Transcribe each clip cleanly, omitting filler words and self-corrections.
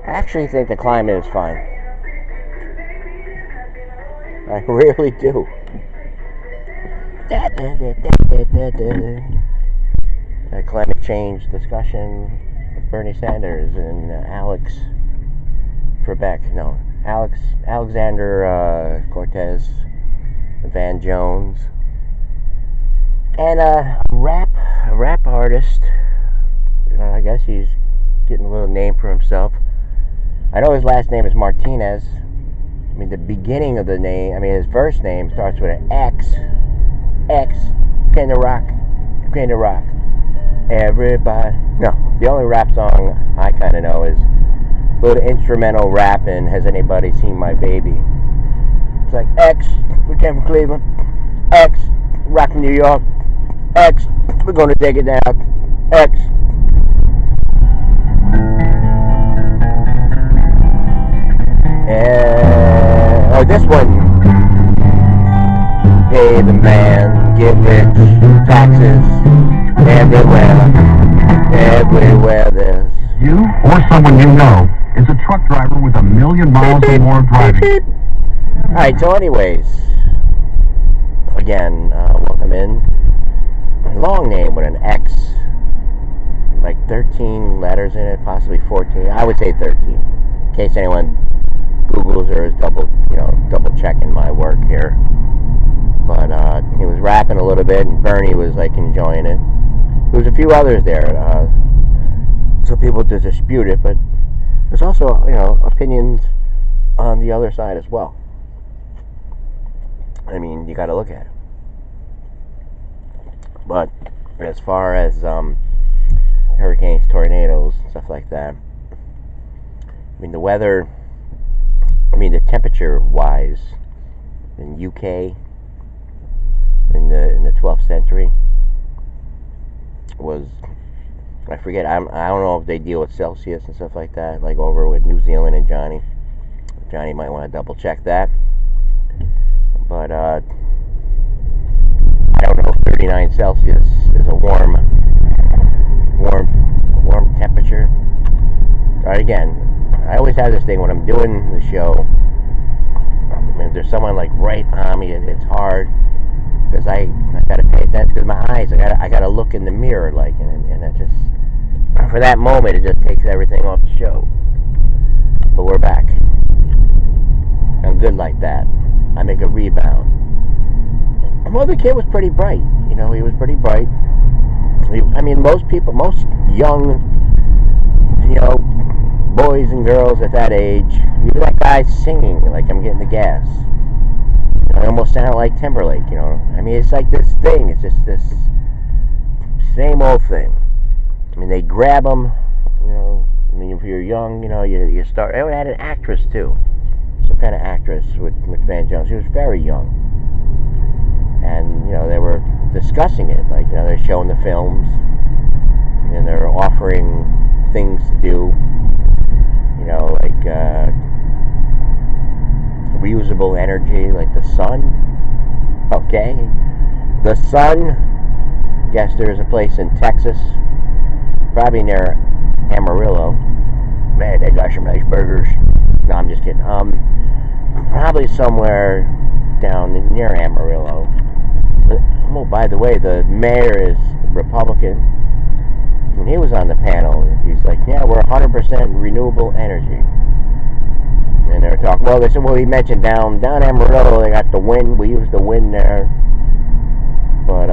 I actually think the climate is fine. I really do. Climate change discussion with Bernie Sanders and Alexander Cortez, Van Jones, and a rap artist. I guess he's getting a little name for himself. I know his last name is Martinez. I mean, the beginning of the name, his first name starts with an X. Can the rock. Everybody. No, the only rap song I kind of know is a little instrumental rap in Has Anybody Seen My Baby? It's like X, we came from Cleveland. X, rockin' New York. X, we're gonna take it down. X. Or this one. Pay the man, get rich, taxes, everywhere there's... You, or someone you know, is a truck driver with 1 million miles or more of driving. Alright, so anyways, again, welcome in. Long name with an X, like 13 letters in it, possibly 14. I would say 13, in case anyone Googles or is double checking my work here. But he was rapping a little bit, and Bernie was like enjoying it. There was a few others there, so people to dispute it, but there's also opinions on the other side as well. I mean, you got to look at it. But as far as hurricanes, tornadoes, stuff like that, I mean, the weather, the temperature-wise in UK in the 12th century was, I forget, I don't know if they deal with Celsius and stuff like that, like over with New Zealand and Johnny. Johnny might want to double check that. But I don't know if 39 Celsius is a warm temperature. Alright, again, I always have this thing when I'm doing the show, if there's someone like right on me, it's hard because I gotta pay attention because my eyes, I gotta look in the mirror, like, and it just, for that moment, it just takes everything off the show. But we're back. I'm good like that. I make a rebound. Well, the kid was pretty bright. He was pretty bright. Most young, boys and girls at that age, you like guys singing, like I'm getting the gas. I almost sound like Timberlake, it's like this thing. It's just this same old thing. They grab them, if you're young, you start. I had an actress too, some kind of actress with Van Jones. She was very young, and they were discussing it, like they're showing the films, and they're offering things to do, like reusable energy, like the sun. Okay, the sun. Guess there's a place in Texas, probably near Amarillo. Man, they got some nice burgers. No, I'm just kidding. Probably somewhere down near Amarillo. Oh, by the way, the mayor is Republican, and he was on the panel, and he's like, yeah, we're 100% renewable energy. And they were talking, they said, he mentioned down Amarillo, they got the wind, we use the wind there. But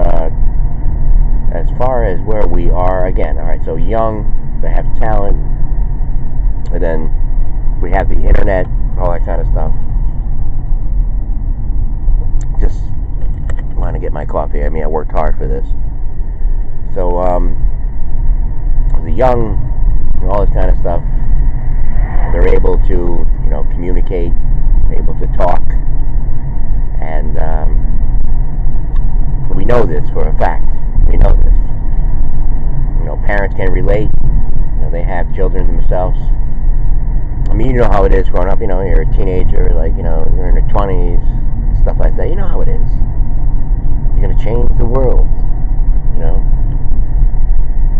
as far as where we are, again, alright, so young, they have talent, and then we have the internet, all that kind of stuff. Just want to get my coffee. I worked hard for this. So, the young, all this kind of stuff, they're able to, communicate, able to talk, and we know this for a fact. We know this. Parents can relate. They have children themselves. You know how it is growing up. You're a teenager, like, you're in your 20s, stuff like that. You know how it is. You're going to change the world,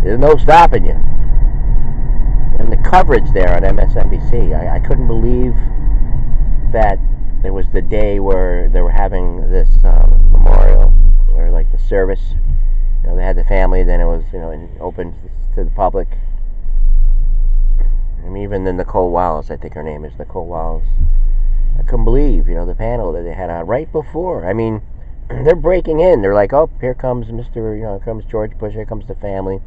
There's no stopping you. And the coverage there on MSNBC. I couldn't believe that it was the day where they were having this memorial, or like the service. They had the family, then it was, open to the public. I mean, even then Nicole Wallace, I think her name is Nicole Wallace. I couldn't believe, the panel that they had on right before. I mean, they're breaking in. They're like, oh, here comes here comes George Bush, here comes the family.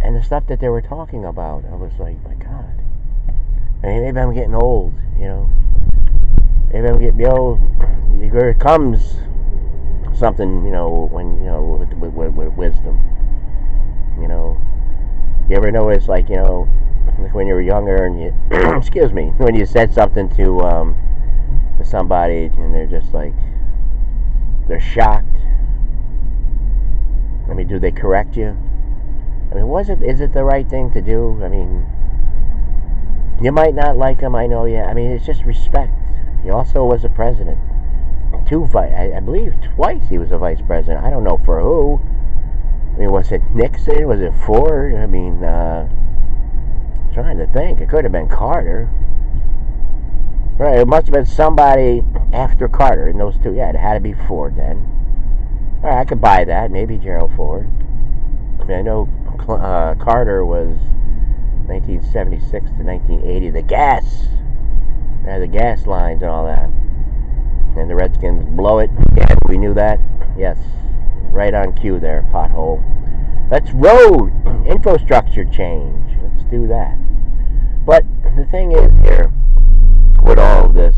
And the stuff that they were talking about, I was like, my God. I mean, maybe I'm getting old, Maybe I'm getting, here comes something, when, with wisdom. You ever notice, like when you were younger and you, excuse me, when you said something to somebody and they're just like, they're shocked. I mean, do they correct you? I mean, is it the right thing to do? I mean, you might not like him, I know, yeah. I mean, it's just respect. He also was a president. I believe twice he was a vice president. I don't know for who. I mean, was it Nixon? Was it Ford? I mean, trying to think. It could have been Carter. Right, it must have been somebody after Carter in those two. Yeah, it had to be Ford then. All right, I could buy that. Maybe Gerald Ford. I mean, I know Carter was 1976 to 1980. The gas. The gas lines and all that. And the Redskins blow it. Yeah, we knew that. Yes. Right on cue there, pothole. Let's road infrastructure change. Let's do that. But the thing is here, with all of this,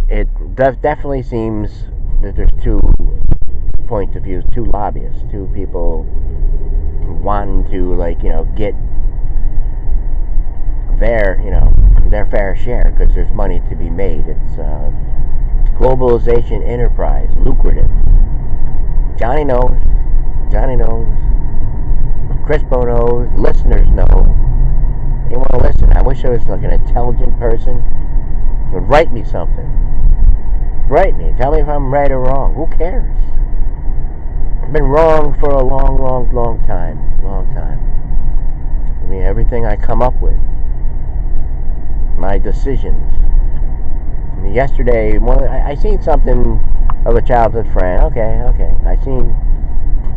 it definitely seems that there's two points of view, two lobbyists, two people wanting to, get their fair share, because there's money to be made. It's globalization enterprise, lucrative. Johnny knows. Crispo knows. Listeners know. They want to listen. I wish I was like an intelligent person who would write me something. Write me. Tell me if I'm right or wrong. Who cares? I've been wrong for a long time. I mean, everything I come up with, my decisions. I mean, yesterday, I seen something of a childhood friend. Okay. I seen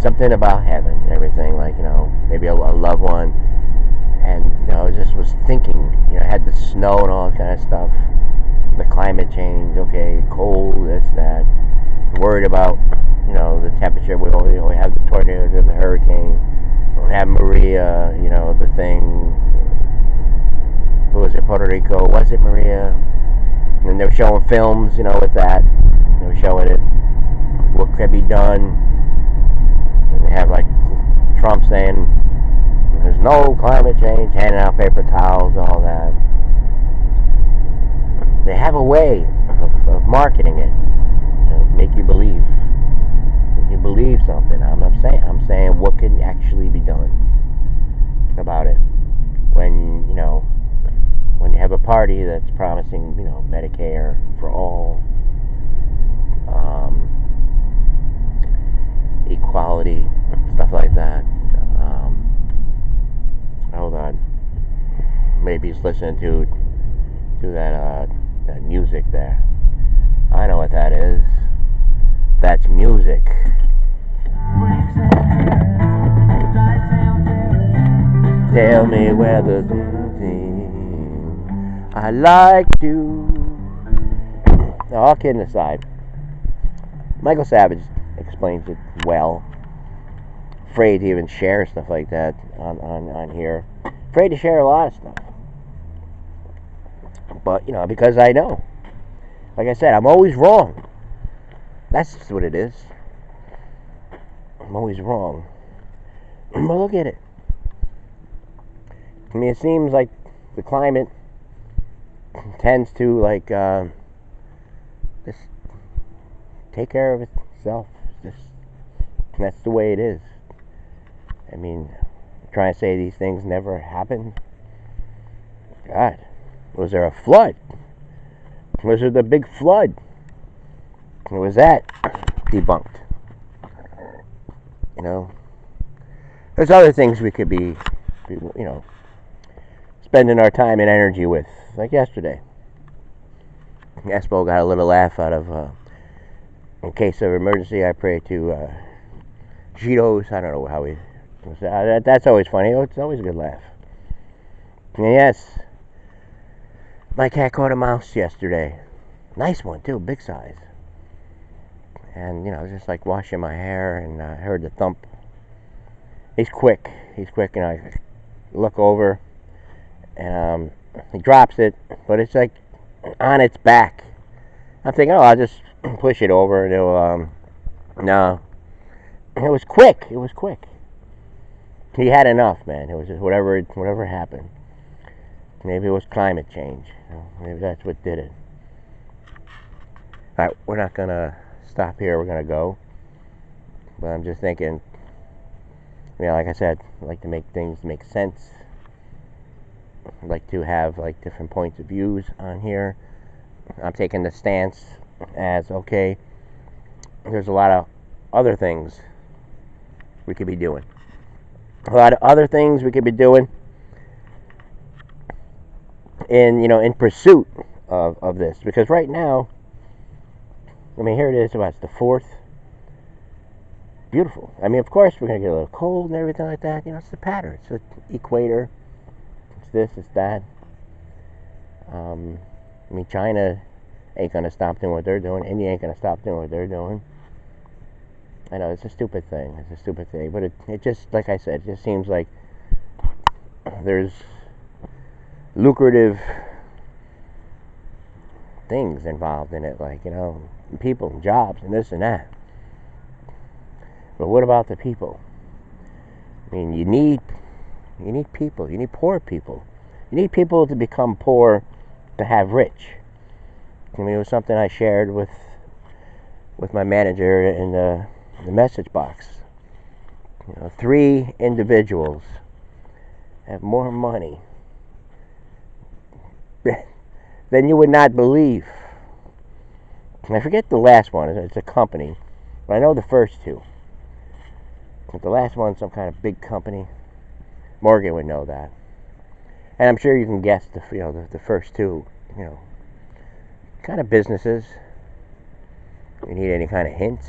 something about heaven and everything, maybe a loved one. And, I just was thinking, I had the snow and all that kind of stuff. The climate change, okay, cold, this, that. Worried about, the temperature. We have the tornadoes or the hurricane. We have Maria, the thing. Who was it, Puerto Rico? Was it Maria? And they were showing films, with that. They were showing it. What could be done. And they have, Trump saying, there's no climate change, handing out paper towels, all that. They have a way of marketing it, make you believe. Make you believe something. I'm saying what can actually be done about it when you have a party that's promising, Medicare for all, equality, stuff like that. Hold on. Maybe he's listening to that music there. I know what that is. That's music. Tell me whether I like you. Now, all kidding aside, Michael Savage explains it well. Afraid to even share stuff like that on here. Afraid to share a lot of stuff. But, because I know. Like I said, I'm always wrong. That's just what it is. I'm always wrong. But look at it. I mean, it seems like the climate tends to, just take care of itself. That's the way it is. I mean, trying to say these things never happened. God, was there a flood? Was there the big flood? Was that debunked? There's other things we could be spending our time and energy with, like yesterday. Espo got a little laugh out of, in case of emergency, I pray to Cheetos. I don't know how he. That's always funny. It's always a good laugh. And yes, my cat caught a mouse yesterday. Nice one too, big size. And I was just like washing my hair, and I heard the thump. He's quick, and I look over, and he drops it, but it's like on its back. I'm thinking, I'll just push it over, and it'll, no. It was quick. He had enough, man. It was just whatever happened. Maybe it was climate change. Maybe that's what did it. All right, we're not gonna stop here. We're gonna go. But I'm just thinking, like I said, I like to make things make sense. I like to have different points of views on here. I'm taking the stance as, okay, there's a lot of other things we could be doing. In pursuit of this. Because right now, here it is, it's the 4th. Beautiful. Of course, we're going to get a little cold and everything like that. It's the pattern. It's the equator. It's this, it's that. China ain't going to stop doing what they're doing. India ain't going to stop doing what they're doing. I know, it's a stupid thing. But it just, like I said, it just seems like there's lucrative things involved in it, people, jobs, and this and that. But what about the people? You need people. You need poor people. You need people to become poor to have rich. It was something I shared with my manager in the message box. 3 individuals have more money than you would not believe. I forget the last one. It's a company, but I know the first 2. But the last one's some kind of big company. Morgan would know that, and I'm sure you can guess the first 2. Kind of businesses. You need any kind of hints?